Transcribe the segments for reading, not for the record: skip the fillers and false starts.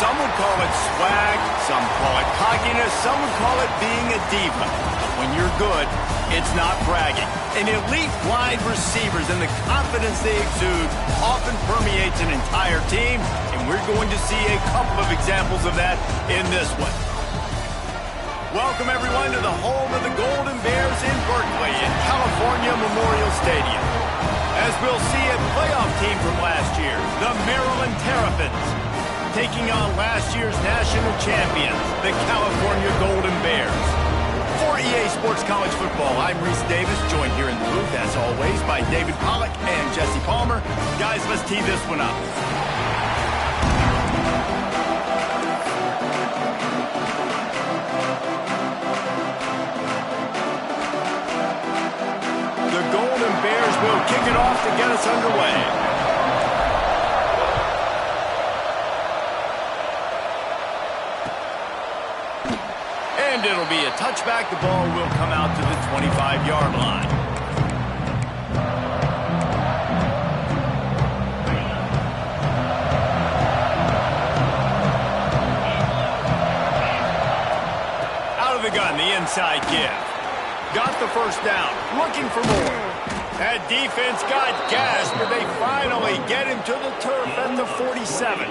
Some would call it swag, some call it cockiness, some would call it being a diva. But when you're good, it's not bragging. An elite wide receivers and the confidence they exude often permeates an entire team, and we're going to see a couple of examples of that in this one. Welcome, everyone, to the home of the Golden Bears in Berkeley in California Memorial Stadium. As we'll see, a playoff team from last year, the Maryland Terrapins, taking on last year's national champions, the California Golden Bears. For EA Sports College Football, I'm Reese Davis, joined here in the booth, as always, by David Pollack and Jesse Palmer. Guys, let's tee this one up. The Golden Bears will kick it off to get us underway. And it'll be a touchback. The ball will come out to the 25-yard line. Out of the gun, the inside give. Got the first down, looking for more. That defense got gassed, but they finally get him to the turf at the 47.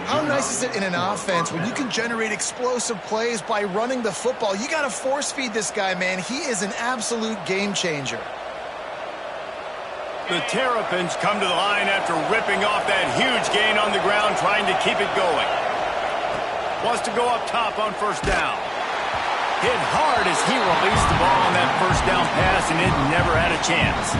How nice is it in an offense when you can generate explosive plays by running the football? You got to force feed this guy, man. He is an absolute game changer. The Terrapins come to the line after ripping off that huge gain on the ground, trying to keep it going. Wants to go up top on first down. Hit hard as he released the ball on that first down pass, and it never had a chance.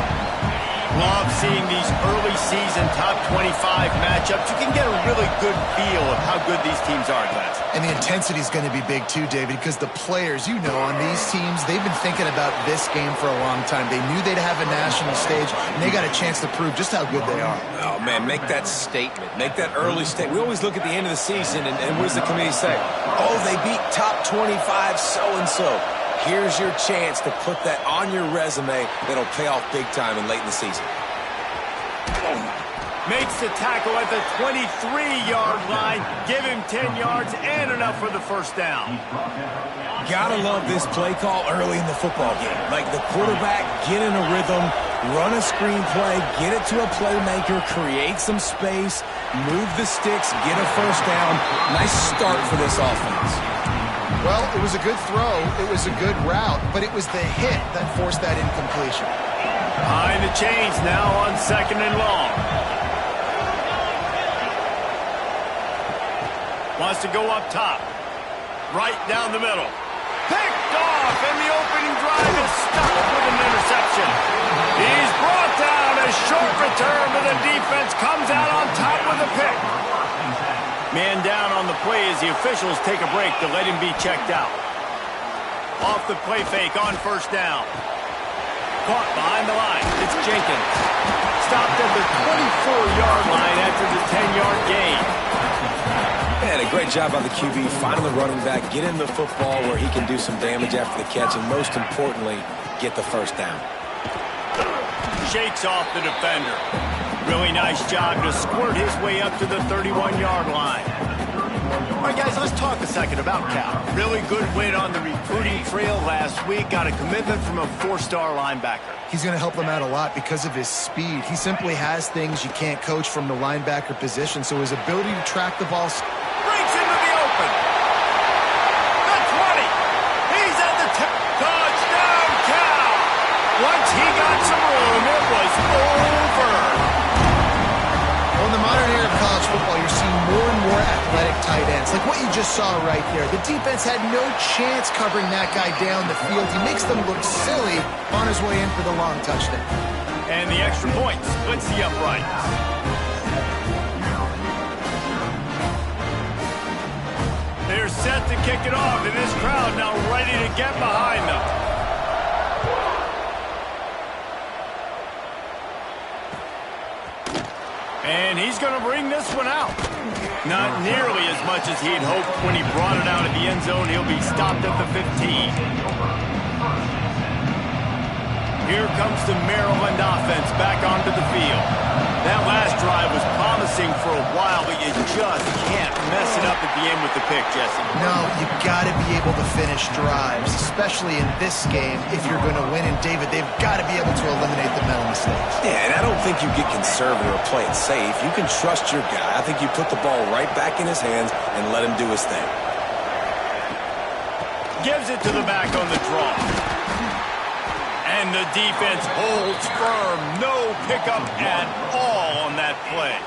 Love seeing these early season top 25 matchups. You can get a really good feel of how good these teams are, guys. And the intensity is going to be big too, David, because the players, you know, on these teams, they've been thinking about this game for a long time. They knew they'd have a national stage, and they got a chance to prove just how good they are. Oh, man, make that statement. Make that early statement. We always look at the end of the season, and what does the committee say? Oh, they beat top 25 so-and-so. Here's your chance to put that on your resume that'll pay off big time and late in the season. Makes the tackle at the 23-yard line. Give him 10 yards and enough for the first down. Gotta love this play call early in the football game. Like the quarterback, get in a rhythm, run a screen play, get it to a playmaker, create some space, move the sticks, get a first down. Nice start for this offense. Well, it was a good throw, it was a good route, but it was the hit that forced that incompletion. Behind the chains now on second and long. Wants to go up top. Right down the middle. Picked off, and the opening drive is stopped with an interception. He's brought down. A short return, but the defense comes out on top with a pick. Man down on the play as the officials take a break to let him be checked out. Off the play fake on first down. Caught behind the line. It's Jenkins. Stopped at the 24-yard line after the 10-yard gain. And a great job by the QB, finding the running back, get in the football where he can do some damage after the catch, and most importantly, get the first down. Shakes off the defender. Really nice job to squirt his way up to the 31-yard line. All right, guys, let's talk a second about Cal. Really good win on the recruiting trail last week. Got a commitment from a 4-star linebacker. He's going to help them out a lot because of his speed. He simply has things you can't coach from the linebacker position, so his ability to track the ball... Breaks into the open. The 20. He's at the touchdown, Cal. Once he got some room, it was over. Well, in the modern era of college football, you're seeing more and more athletic tight ends, like what you just saw right there. The defense had no chance covering that guy down the field. He makes them look silly on his way in for the long touchdown. And the extra point splits the uprights. They're set to kick it off, and this crowd now ready to get behind them. And he's going to bring this one out. Not nearly as much as he'd hoped when he brought it out of the end zone. He'll be stopped at the 15. Here comes the Maryland offense back onto the field. That last drive was promising for a while, but you just can't mess it up at the end with the pick, Jesse. No, you got to be able to finish drives, especially in this game if you're going to win. And, David, they've got to be able to eliminate the mental mistakes. Yeah, and I don't think you get conservative or play it safe. You can trust your guy. I think you put the ball right back in his hands and let him do his thing. Gives it to the back on the draw. And the defense holds firm. No pickup at all on that play.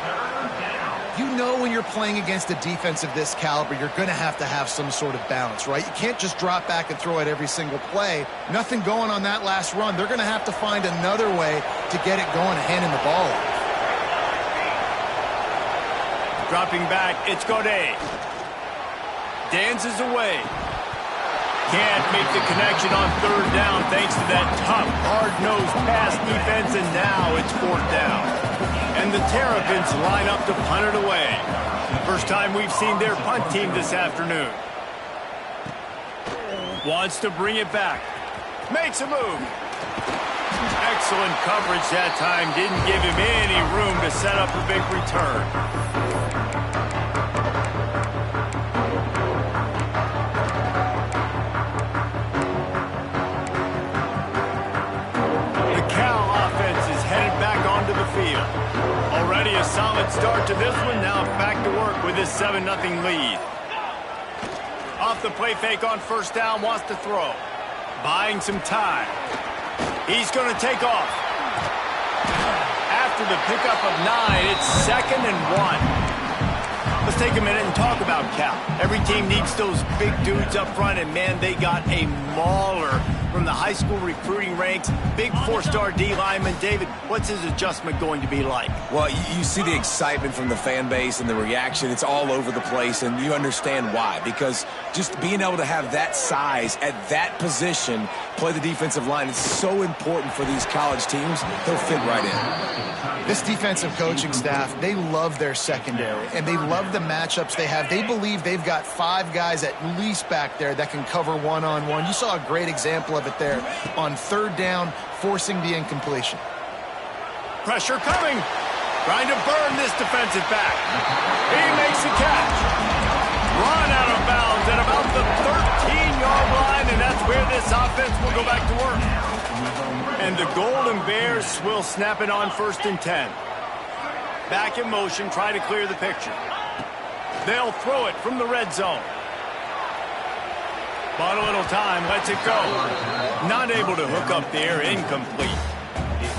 You know when you're playing against a defense of this caliber, you're going to have some sort of balance, right? You can't just drop back and throw it every single play. Nothing going on that last run. They're going to have to find another way to get it going and handing the ball off. Dropping back, it's Godet. Dances away. Can't make the connection on third down thanks to that tough, hard-nosed pass defense, and now it's fourth down. And the Terrapins line up to punt it away. First time we've seen their punt team this afternoon. Wants to bring it back. Makes a move. Excellent coverage that time. Didn't give him any room to set up a big return. Field. Already a solid start to this one. Now back to work with his 7-0 lead. Off the play fake on first down, wants to throw. Buying some time. He's going to take off. After the pickup of 9, it's 2nd and 1. Let's take a minute and talk about Cal. Every team needs those big dudes up front, and man, they got a mauler from the high school recruiting ranks. Big 4-star D lineman. David, what's his adjustment going to be like? Well, you see the excitement from the fan base and the reaction. It's all over the place, and you understand why. Because just being able to have that size at that position, play the defensive line, is so important for these college teams. He'll fit right in. This defensive coaching staff, they love their secondary, and they love the matchups they have. They believe they've got 5 guys at least back there that can cover one-on-one. You saw a great example of it there on third down, forcing the incompletion. Pressure coming. Trying to burn this defensive back. He makes the catch. Run out of bounds at about the 13-yard line, and that's where this offense will go back to work. And the Golden Bears will snap it on 1st and 10. Back in motion, try to clear the picture. They'll throw it from the red zone. Bought a little time, lets it go. Not able to hook up there, incomplete.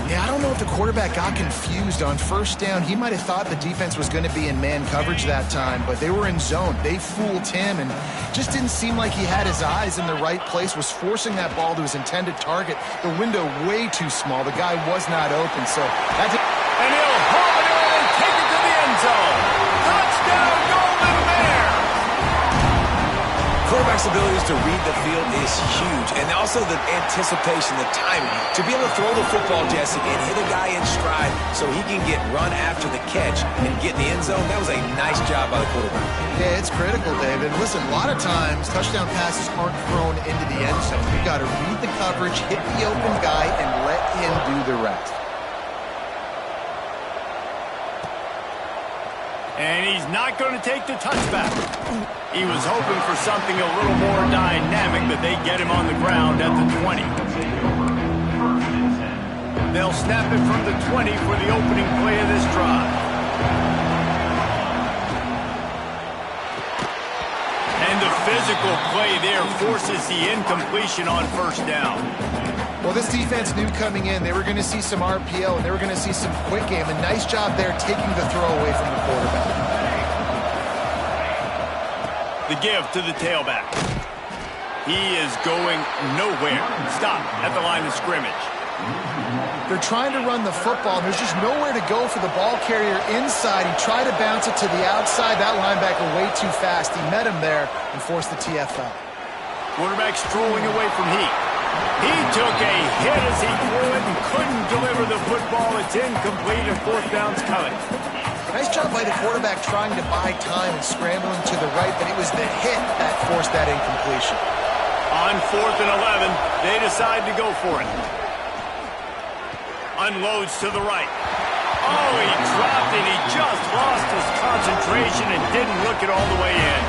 Yeah, I don't know if the quarterback got confused on first down. He might have thought the defense was going to be in man coverage that time, but they were in zone. They fooled him and just didn't seem like he had his eyes in the right place, was forcing that ball to his intended target. The window way too small. The guy was not open, so that's it. And he'll haul it in and take it to the end zone. Touchdown, Golden Bears! Quarterback's abilities to read the field is huge, and also the anticipation, the timing. To be able to throw the football, Jesse, and hit a guy in stride so he can get run after the catch and get in the end zone, that was a nice job by the quarterback. Yeah, it's critical, David. Listen, a lot of times touchdown passes aren't thrown into the end zone. You've got to read the coverage, hit the open guy, and let him do the rest. And he's not going to take the touchback. He was hoping for something a little more dynamic, but they get him on the ground at the 20. They'll snap it from the 20 for the opening play of this drive. And the physical play there forces the incompletion on first down. Well, this defense knew coming in they were going to see some RPO and they were going to see some quick game. A nice job there taking the throw away from the quarterback. The give to the tailback. He is going nowhere. Stop at the line of scrimmage. They're trying to run the football, and there's just nowhere to go for the ball carrier inside. He tried to bounce it to the outside. That linebacker way too fast. He met him there and forced the TFL. Quarterback strolling away from heat. He took a hit as he threw it and couldn't deliver the football. It's incomplete and fourth down's coming. Nice job by the quarterback trying to buy time and scrambling to the right, but it was the hit that forced that incompletion. On 4th and 11, they decide to go for it. Unloads to the right. Oh, he just lost his concentration and didn't look it all the way in.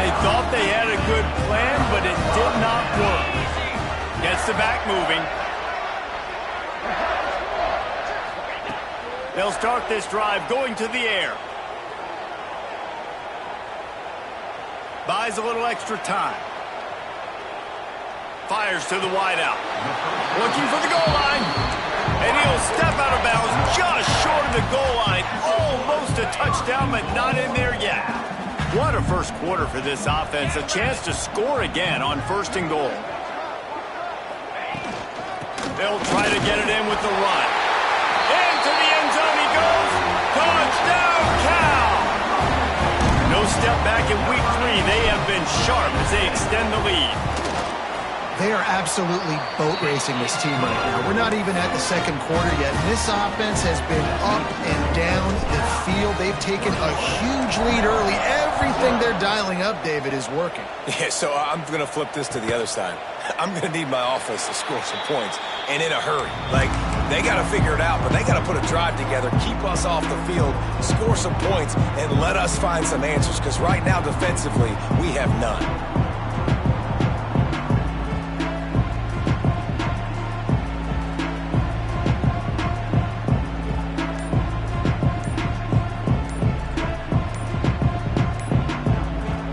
They thought they had a good plan, but it did not work. Gets the back moving. They'll start this drive going to the air. Buys a little extra time. Fires to the wideout. Looking for the goal line. And he'll step out of bounds just short of the goal line. Almost a touchdown, but not in there yet. What a first quarter for this offense. A chance to score again on 1st and goal. They'll try to get it in with the run. Into the end zone he goes. Touchdown, Cal! No step back in week 3. They have been sharp as they extend the lead. They are absolutely boat racing this team right now. We're not even at the 2nd quarter yet. And this offense has been up and down the field. They've taken a huge lead early. Everything they're dialing up, David, is working. Yeah, so I'm going to flip this to the other side. I'm going to need my offense to score some points, and in a hurry. Like, they got to figure it out, but they got to put a drive together, keep us off the field, score some points, and let us find some answers, because right now, defensively, we have none.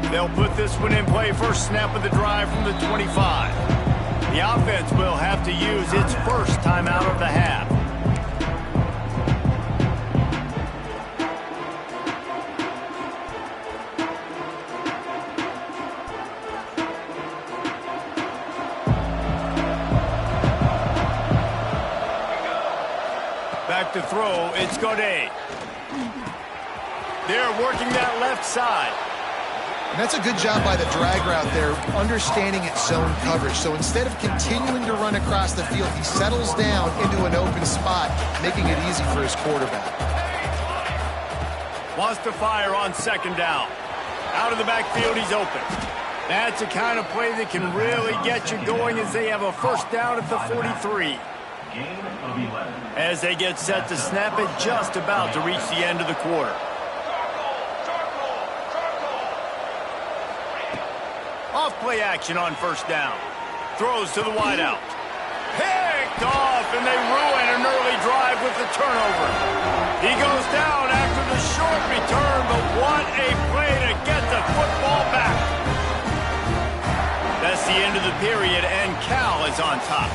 They'll put this one in play. First snap of the drive from the 25. The offense will have to use its first timeout of the half. Back to throw. It's Godet. They're working that left side. And that's a good job by the drag route there, understanding its zone coverage. So instead of continuing to run across the field, he settles down into an open spot, making it easy for his quarterback. Wants to fire on 2nd down. Out of the backfield, he's open. That's the kind of play that can really get you going as they have a 1st down at the 43. As they get set to snap it, just about to reach the end of the quarter. Off-play action on 1st down. Throws to the wideout. Picked off, and they ruin an early drive with the turnover. He goes down after the short return, but what a play to get the football back. That's the end of the period, and Cal is on top.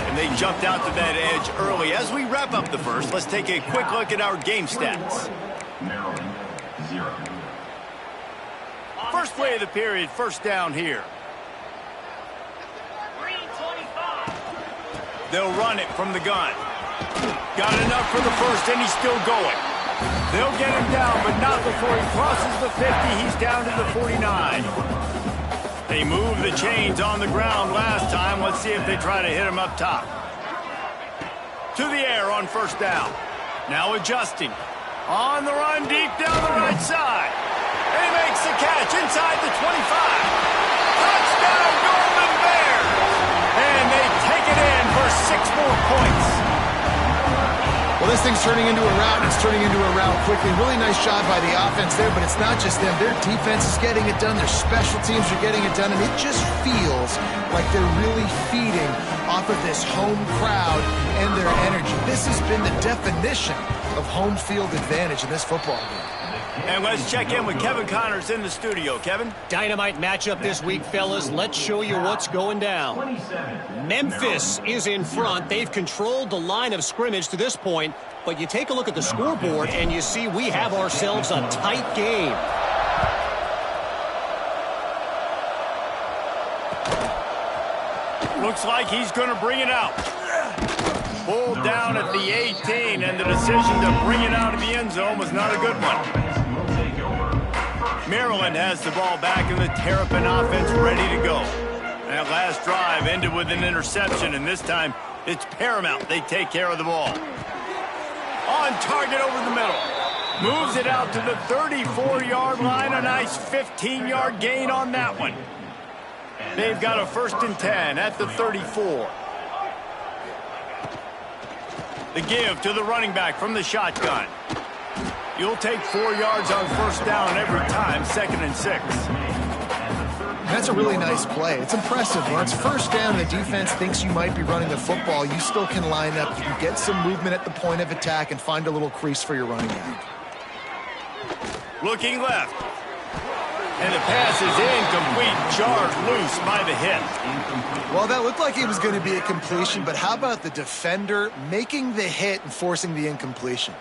And they jumped out to that edge early. As we wrap up the first, let's take a quick look at our game stats. Maryland, 0. First play of the period, 1st down here. They'll run it from the gun. Got enough for the 1st, and he's still going. They'll get him down, but not before he crosses the 50. He's down to the 49. They moved the chains on the ground last time. Let's see if they try to hit him up top. To the air on 1st down. Now adjusting. On the run, deep down the right side. And he makes the catch inside the 25. Touchdown, Golden Bears! And they take it in for 6 more points. Well, this thing's turning into a rout, and it's turning into a rout quickly. Really nice job by the offense there, but it's not just them. Their defense is getting it done. Their special teams are getting it done, and it just feels like they're really feeding off of this home crowd and their energy. This has been the definition of home field advantage in this football game. And let's check in with Kevin Connors in the studio. Kevin? Dynamite matchup this week, fellas. Let's show you what's going down. Memphis is in front. They've controlled the line of scrimmage to this point, but you take a look at the scoreboard and you see we have ourselves a tight game. Looks like he's going to bring it out. Pulled down at the 18, and the decision to bring it out of the end zone was not a good one. Maryland has the ball back, and the Terrapin offense ready to go. That last drive ended with an interception, and this time it's paramount they take care of the ball. On target over the middle. Moves it out to the 34-yard line. A nice 15-yard gain on that one. They've got a 1st and 10 at the 34. The give to the running back from the shotgun. You'll take 4 yards on first down every time, 2nd and 6. That's a really nice play. It's impressive. When it's first down and the defense thinks you might be running the football, you still can line up. You can get some movement at the point of attack and find a little crease for your running back. Looking left. And the pass is incomplete, jarred loose by the hit. Well, that looked like it was going to be a completion, but how about the defender making the hit and forcing the incompletion?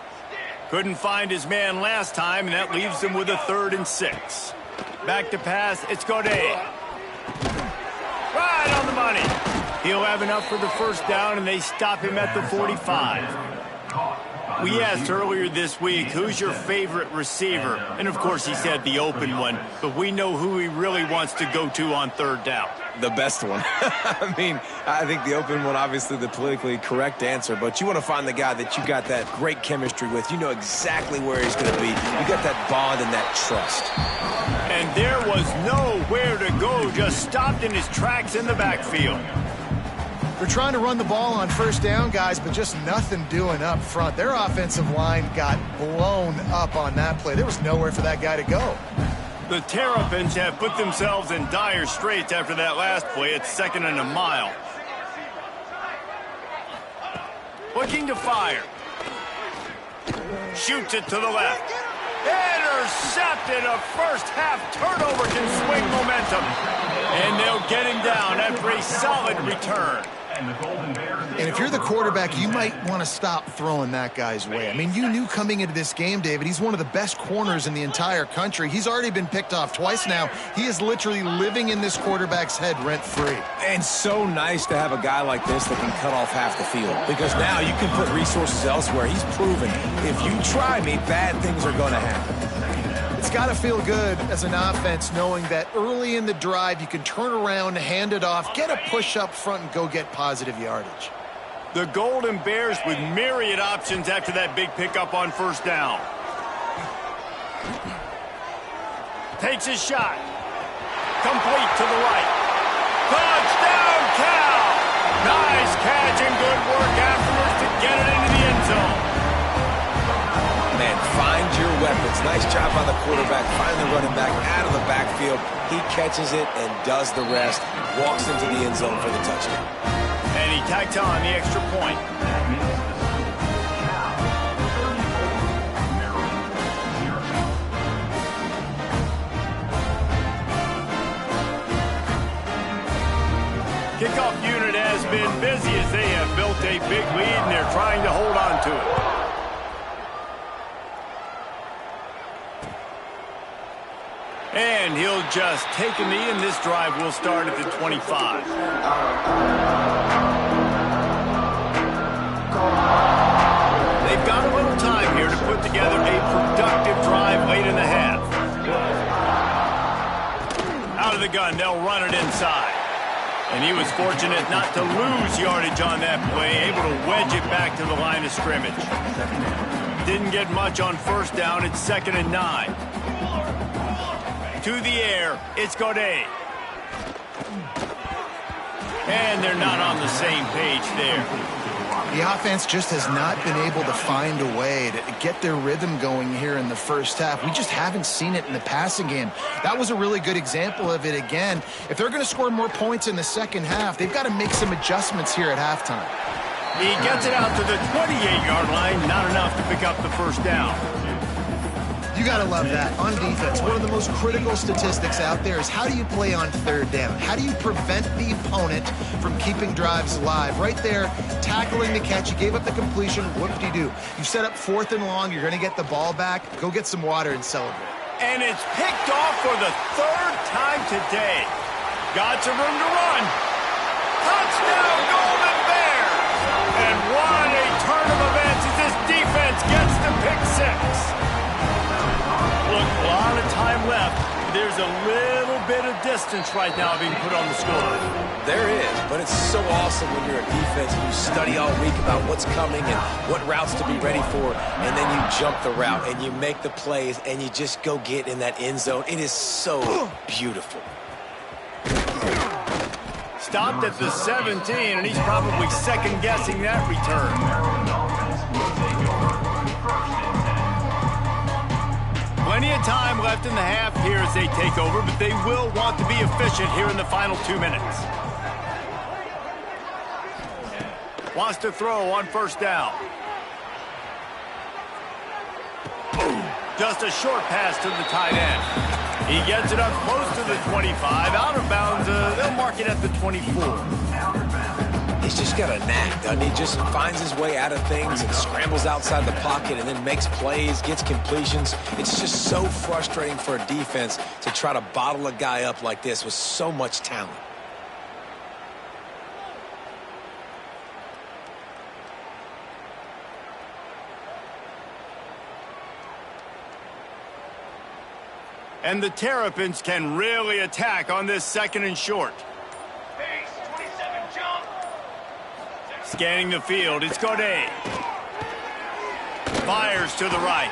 Couldn't find his man last time, and that leaves him with a 3rd and 6. Back to pass, it's Godet. Right on the money. He'll have enough for the first down, and they stop him at the 45. We asked earlier this week, who's your favorite receiver? And, of course, he said the open one, but we know who he really wants to go to on 3rd down. The best one. I mean, I think the open one, obviously the politically correct answer, but you want to find the guy that you got that great chemistry with. You know exactly where he's going to be. You got that bond and that trust. And there was nowhere to go, just stopped in his tracks in the backfield. They're trying to run the ball on first down, guys, but just nothing doing up front. Their offensive line got blown up on that play. There was nowhere for that guy to go. The Terrapins have put themselves in dire straits after that last play. It's 2nd and a mile. Looking to fire. Shoots it to the left. Intercepted. A first-half turnover can swing momentum. And they'll get him down after a solid return. And if you're the quarterback, you might want to stop throwing that guy's way. I mean, you knew coming into this game, David, he's one of the best corners in the entire country. He's already been picked off twice now. He is literally living in this quarterback's head rent-free. And so nice to have a guy like this that can cut off half the field, because now you can put resources elsewhere. He's proven if you try me, bad things are going to happen. It's got to feel good as an offense knowing that early in the drive you can turn around, hand it off, get a push up front, and go get positive yardage. The Golden Bears with myriad options after that big pickup on first down. Takes his shot. Complete to the right. Touchdown, Cal! Nice catch and good work afterwards to get it into the end zone. Man, find your weapons. Nice job by the quarterback, finally running back out of the backfield. He catches it and does the rest, walks into the end zone for the touchdown. And he tacks on the extra point. Kickoff unit has been busy as they have built a big lead and they're trying to hold on to it. And he'll just take a knee, and this drive will start at the 25. They've got a little time here to put together a productive drive late in the half. Out of the gun, they'll run it inside. And he was fortunate not to lose yardage on that play, able to wedge it back to the line of scrimmage. Didn't get much on first down. It's 2nd and 9. To the air, it's Godet. And they're not on the same page there. The offense just has not been able to find a way to get their rhythm going here in the first half. We just haven't seen it in the passing game. That was a really good example of it again. If they're going to score more points in the second half, they've got to make some adjustments here at halftime. He gets it out to the 28-yard line, not enough to pick up the first down. You got to love that. On defense, one of the most critical statistics out there is how do you play on 3rd down? How do you prevent the opponent from keeping drives alive? Right there, tackling the catch. You gave up the completion. What do you do? You set up 4th and long. You're going to get the ball back. Go get some water and celebrate. And it's picked off for the 3rd time today. Got some room to run. Touchdown, Golden Bears! And what a turn of events as this defense gets the pick 6. Look, a lot of time left. There's a little bit of distance right now being put on the score. There is, but it's so awesome when you're a defense and you study all week about what's coming and what routes to be ready for, and then you jump the route and you make the plays and you just go get in that end zone. It is so beautiful. Stopped at the 17, and he's probably second-guessing that return. time left in the half here as they take over, but they will want to be efficient here in the final 2 minutes. Wants to throw on first down. Just a short pass to the tight end. He gets it up close to the 25. Out of bounds, they'll mark it at the 24. He's just got a knack, doesn't he? Just finds his way out of things and scrambles outside the pocket and then makes plays, gets completions. It's just so frustrating for a defense to try to bottle a guy up like this with so much talent. And the Terrapins can really attack on this 2nd and short. Scanning the field, it's Godet. Fires to the right.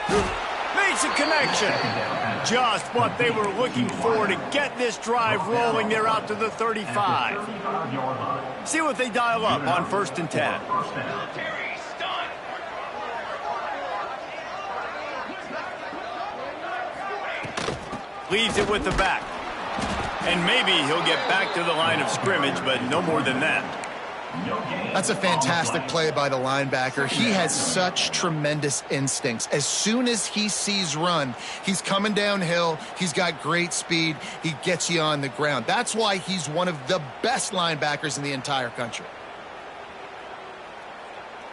Makes a connection. Just what they were looking for to get this drive rolling. They're out to the 35. See what they dial up on 1st and 10. Leaves it with the back. And maybe he'll get back to the line of scrimmage, but no more than that. That's a fantastic play by the linebacker. He has such tremendous instincts. As soon as he sees run, he's coming downhill. He's got great speed. He gets you on the ground. That's why he's one of the best linebackers in the entire country.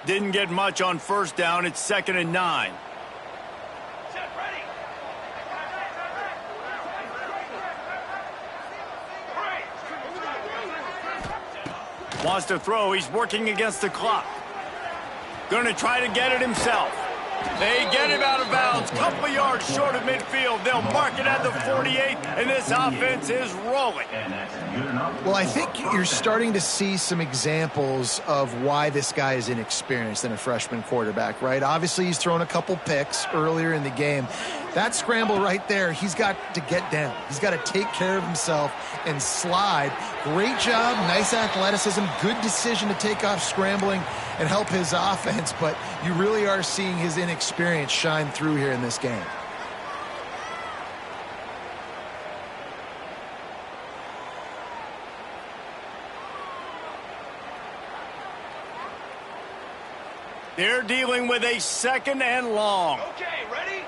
Didn't get much on first down. It's 2nd and 9. Wants to throw. He's working against the clock. Going to try to get it himself. They get him out of bounds. Couple yards short of midfield. They'll mark it at the 48, and this offense is rolling. Well, I think you're starting to see some examples of why this guy is inexperienced in a freshman quarterback, right? Obviously, he's thrown a couple picks earlier in the game. That scramble right there, he's got to get down. He's got to take care of himself and slide. Great job, nice athleticism, good decision to take off scrambling and help his offense, but you really are seeing his inexperience shine through here in this game. They're dealing with a 2nd and long. Okay, ready?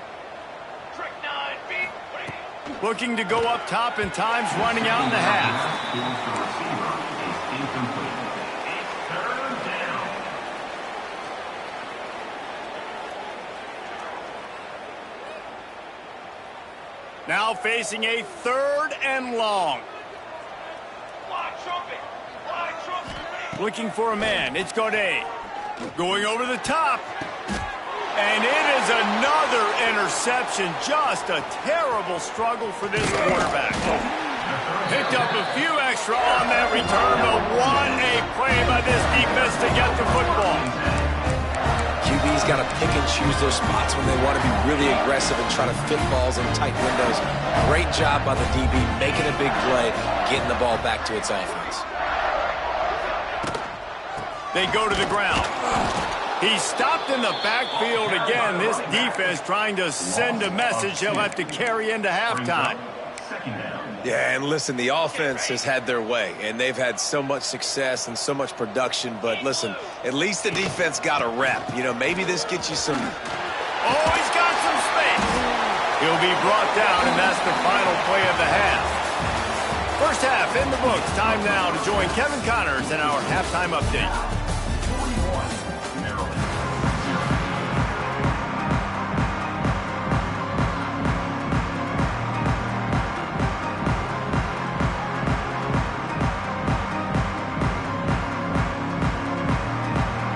Trick 9 feet. Looking to go up top, and time's running out in the half. Now facing a 3rd and long. Looking for a man. It's Godet. Going over the top. And it is another interception. Just a terrible struggle for this quarterback. Picked up a few extra on that return, but what a play by this defense to get the football. QB's got to pick and choose their spots when they want to be really aggressive and try to fit balls in tight windows. Great job by the DB, making a big play, getting the ball back to its offense. They go to the ground. He's stopped in the backfield again. This defense trying to send a message he'll have to carry into halftime. Yeah, and listen, the offense has had their way, and they've had so much success and so much production. But listen, at least the defense got a rep. You know, maybe this gets you some... Oh, he's got some space. He'll be brought down, and that's the final play of the half. First half in the books. Time now to join Kevin Connors in our halftime update.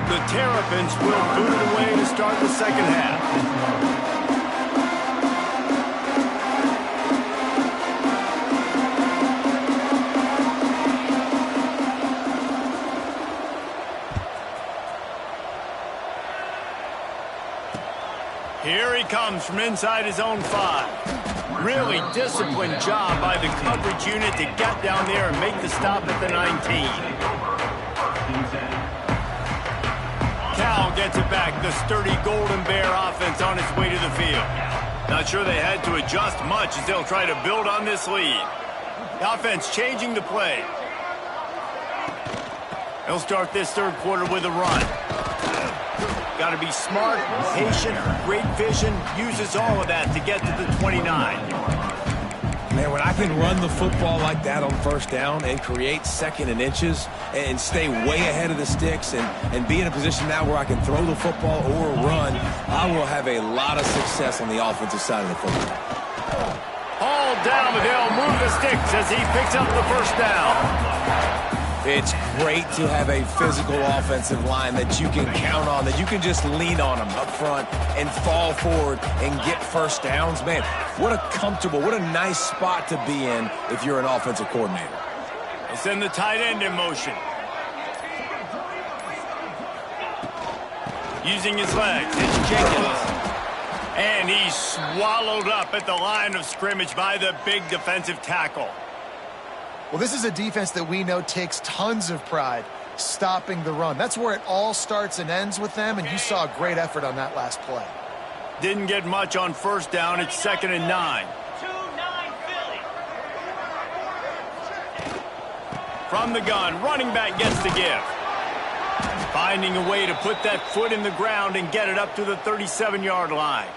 The Terrapins will boot it away to start the second half. Here he comes from inside his own 5. Really disciplined job by the coverage unit to get down there and make the stop at the 19. Cal gets it back. The sturdy Golden Bear offense on its way to the field. Not sure they had to adjust much as they'll try to build on this lead. The offense changing the play. They'll start this third quarter with a run. Got to be smart, patient, great vision, uses all of that to get to the 29. Man, when I can run the football like that on first down and create second and inches and stay way ahead of the sticks and be in a position now where I can throw the football or run, I will have a lot of success on the offensive side of the football. All down, but they'll move the sticks as he picks up the first down. It's great to have a physical offensive line that you can count on, that you can just lean on them up front and fall forward and get first downs. Man, what a comfortable, what a nice spot to be in if you're an offensive coordinator. They send the tight end in motion. Using his legs, it's Jenkins. And he's swallowed up at the line of scrimmage by the big defensive tackle. Well, this is a defense that we know takes tons of pride stopping the run. That's where it all starts and ends with them, and you saw a great effort on that last play. Didn't get much on first down. It's 2nd and 9. 2-9 Philly. From the gun, running back gets the give. Finding a way to put that foot in the ground and get it up to the 37-yard line.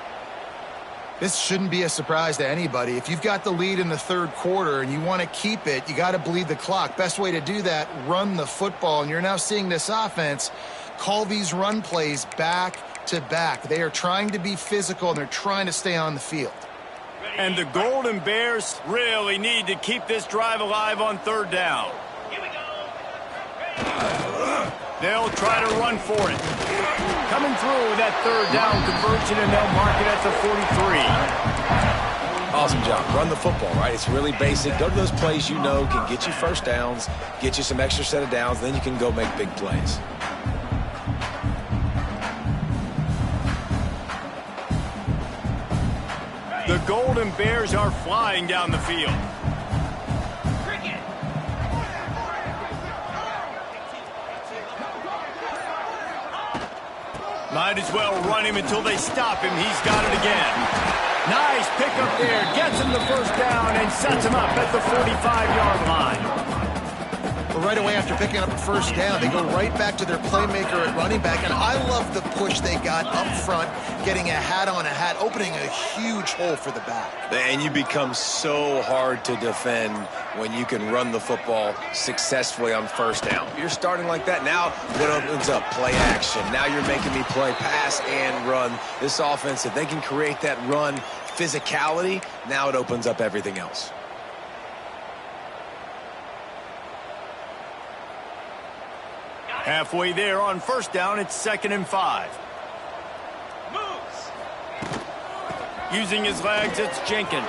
This shouldn't be a surprise to anybody. If you've got the lead in the third quarter and you want to keep it, you got to bleed the clock. Best way to do that, run the football. And you're now seeing this offense call these run plays back to back. They are trying to be physical, and they're trying to stay on the field. And the Golden Bears really need to keep this drive alive on third down. Here we go. They'll try to run for it. Coming through with that third down conversion, and they'll mark it at the 43. Awesome job. Run the football, right? It's really basic. Go to those plays you know can get you first downs, get you some extra set of downs, then you can go make big plays. The Golden Bears are flying down the field. Might as well run him until they stop him. He's got it again. Nice pickup there. Gets him the first down and sets him up at the 45-yard line. But right away after picking up a first down, they go right back to their playmaker at running back. And I love the push they got up front, getting a hat on a hat, opening a huge hole for the back. And you become so hard to defend when you can run the football successfully on first down. You're starting like that. Now what opens up? Play action. Now you're making me play pass and run. This offense, if they can create that run physicality, now it opens up everything else. Halfway there on first down, it's 2nd and 5. Moves. Using his legs, it's Jenkins.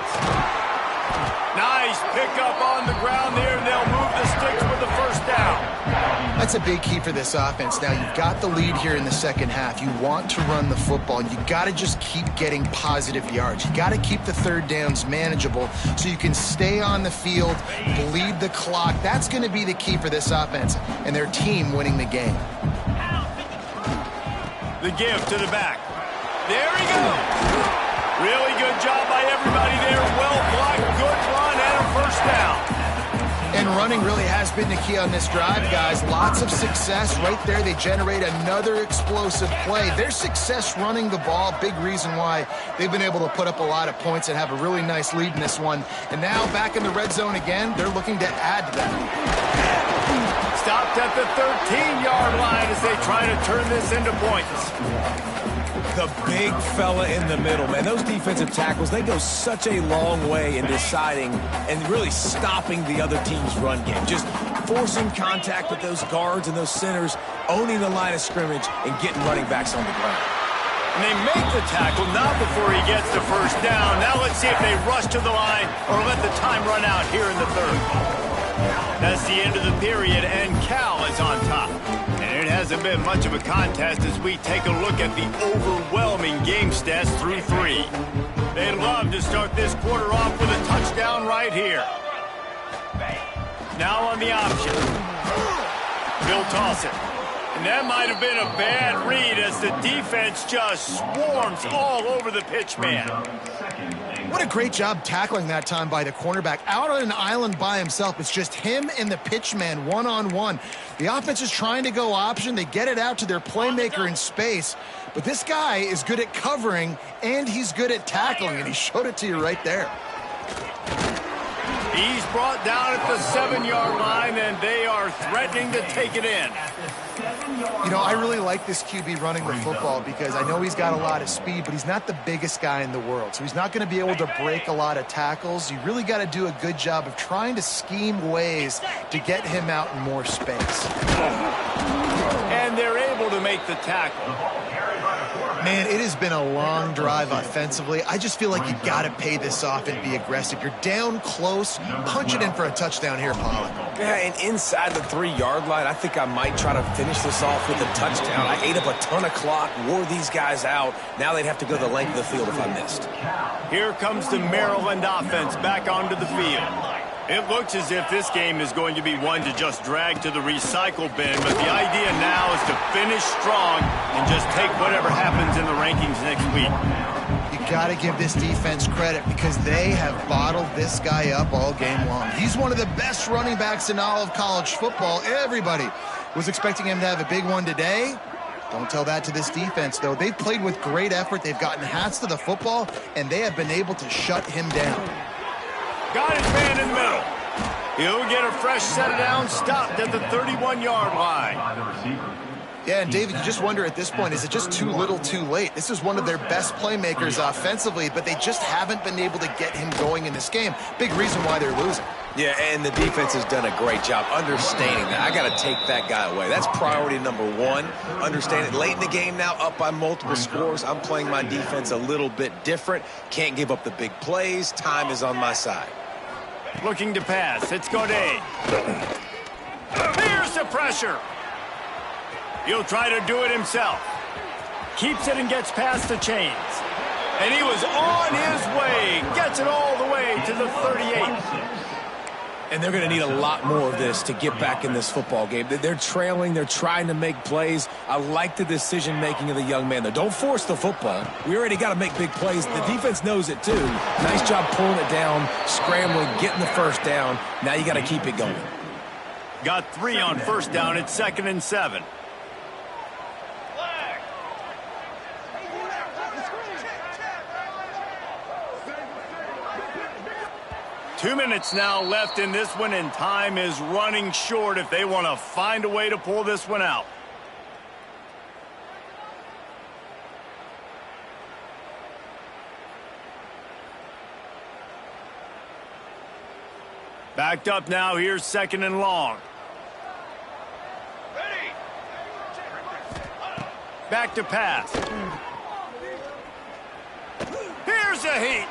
Nice pickup on the ground there. They'll move the sticks with the first down. That's a big key for this offense. Now, you've got the lead here in the second half. You want to run the football, and you got to just keep getting positive yards. You got to keep the third downs manageable so you can stay on the field, bleed the clock. That's going to be the key for this offense and their team winning the game. The give to the back. There he goes. Really good job by everybody there. Well blocked, good run, and a first down. And running really has been the key on this drive, guys. Lots of success right there. They generate another explosive play. Their success running the ball, big reason why they've been able to put up a lot of points and have a really nice lead in this one. And now back in the red zone again, they're looking to add to that. Stopped at the 13-yard line as they try to turn this into points. The big fella in the middle, man. Those defensive tackles, they go such a long way in deciding and really stopping the other team's run game. Just forcing contact with those guards and those centers, owning the line of scrimmage, and getting running backs on the ground. And they make the tackle not before he gets the first down. Now let's see if they rush to the line or let the time run out here in the third. That's the end of the period, and Cal is on top. And it hasn't been much of a contest as we take a look at the overwhelming game stats through 3. They'd love to start this quarter off with a touchdown right here. Now on the option. He'll toss it. And that might have been a bad read as the defense just swarms all over the pitch man. What a great job tackling that time by the cornerback. Out on an island by himself, it's just him and the pitch man one-on-one. The offense is trying to go option. They get it out to their playmaker in space. But this guy is good at covering, and he's good at tackling, and he showed it to you right there. He's brought down at the 7-yard line, and they are threatening to take it in. You know, I really like this QB running the football because I know he's got a lot of speed, but he's not the biggest guy in the world. So he's not going to be able to break a lot of tackles. You really got to do a good job of trying to scheme ways to get him out in more space. And they're able to make the tackle. Man, it has been a long drive offensively. I just feel like you got to pay this off and be aggressive. You're down close. Punch it in for a touchdown here, Pollard. Yeah, and inside the 3-yard line, I think I might try to finish this off with a touchdown. I ate up a ton of clock, wore these guys out. Now they'd have to go the length of the field if I missed. Here comes the Maryland offense back onto the field. It looks as if this game is going to be one to just drag to the recycle bin, but the idea now is to finish strong and just take whatever happens in the rankings next week. You got to give this defense credit because they have bottled this guy up all game long. He's one of the best running backs in all of college football. Everybody was expecting him to have a big one today. Don't tell that to this defense, though. They've played with great effort. They've gotten hats to the football, and they have been able to shut him down. Got his man in the middle. He'll get a fresh set down, stopped at the 31-yard line. Yeah, and David, you just wonder at this point, is it just too little too late? This is one of their best playmakers offensively, but they just haven't been able to get him going in this game. Big reason why they're losing. Yeah, and the defense has done a great job understanding that. I got to take that guy away. That's priority number one. Understand it late in the game now, up by multiple scores. I'm playing my defense a little bit different. Can't give up the big plays. Time is on my side. Looking to pass. It's Godet. Here's the pressure. He'll try to do it himself. Keeps it and gets past the chains. And he was on his way. Gets it all the way to the 38. And they're going to need a lot more of this to get back in this football game. They're trailing. They're trying to make plays. I like the decision-making of the young man, though. Don't force the football. We already got to make big plays. The defense knows it, too. Nice job pulling it down, scrambling, getting the first down. Now you got to keep it going. Got 3 on first down. It's 2nd and 7. 2 minutes now left in this one, and time is running short if they want to find a way to pull this one out. Backed up now. Here's 2nd and long. Back to pass. Here's a heat.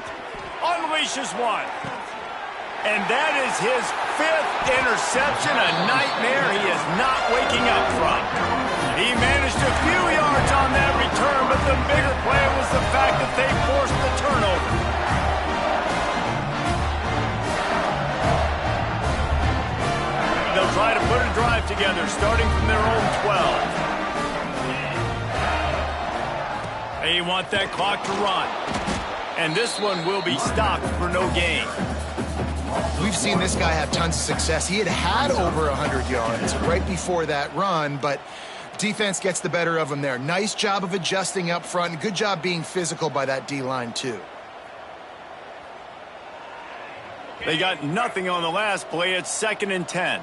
Unleashes one. And that is his 5th interception, a nightmare he is not waking up from. He managed a few yards on that return, but the bigger play was the fact that they forced the turnover. They'll try to put a drive together, starting from their own 12. They want that clock to run. And this one will be stopped for no gain. We've seen this guy have tons of success. He had over 100 yards right before that run, but defense gets the better of him there. Nice job of adjusting up front, and good job being physical by that D-line, too. They got nothing on the last play. It's 2nd and 10.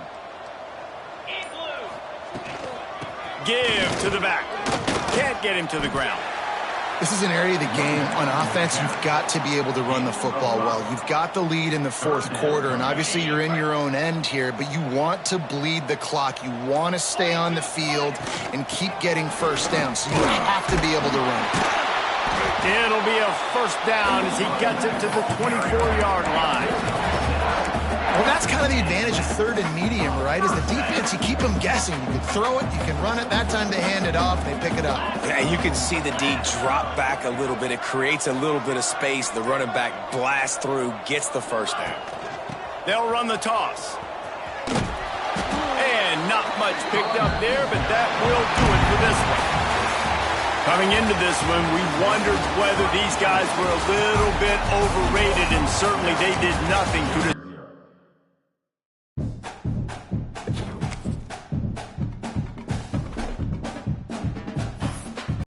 Give to the back. Can't get him to the ground. This is an area of the game. On offense, you've got to be able to run the football well. You've got the lead in the 4th quarter, and obviously you're in your own end here, but you want to bleed the clock. You want to stay on the field and keep getting first down, so you have to be able to run. It'll be a first down as he gets it to the 24-yard line. Well, that's kind of the advantage of 3rd and medium, right? Is the defense, you keep them guessing. You can throw it, you can run it. That time they hand it off, and they pick it up. Yeah, you can see the D drop back a little bit. It creates a little bit of space. The running back blasts through, gets the first down. They'll run the toss. And not much picked up there, but that will do it for this one. Coming into this one, we wondered whether these guys were a little bit overrated, and certainly they did nothing to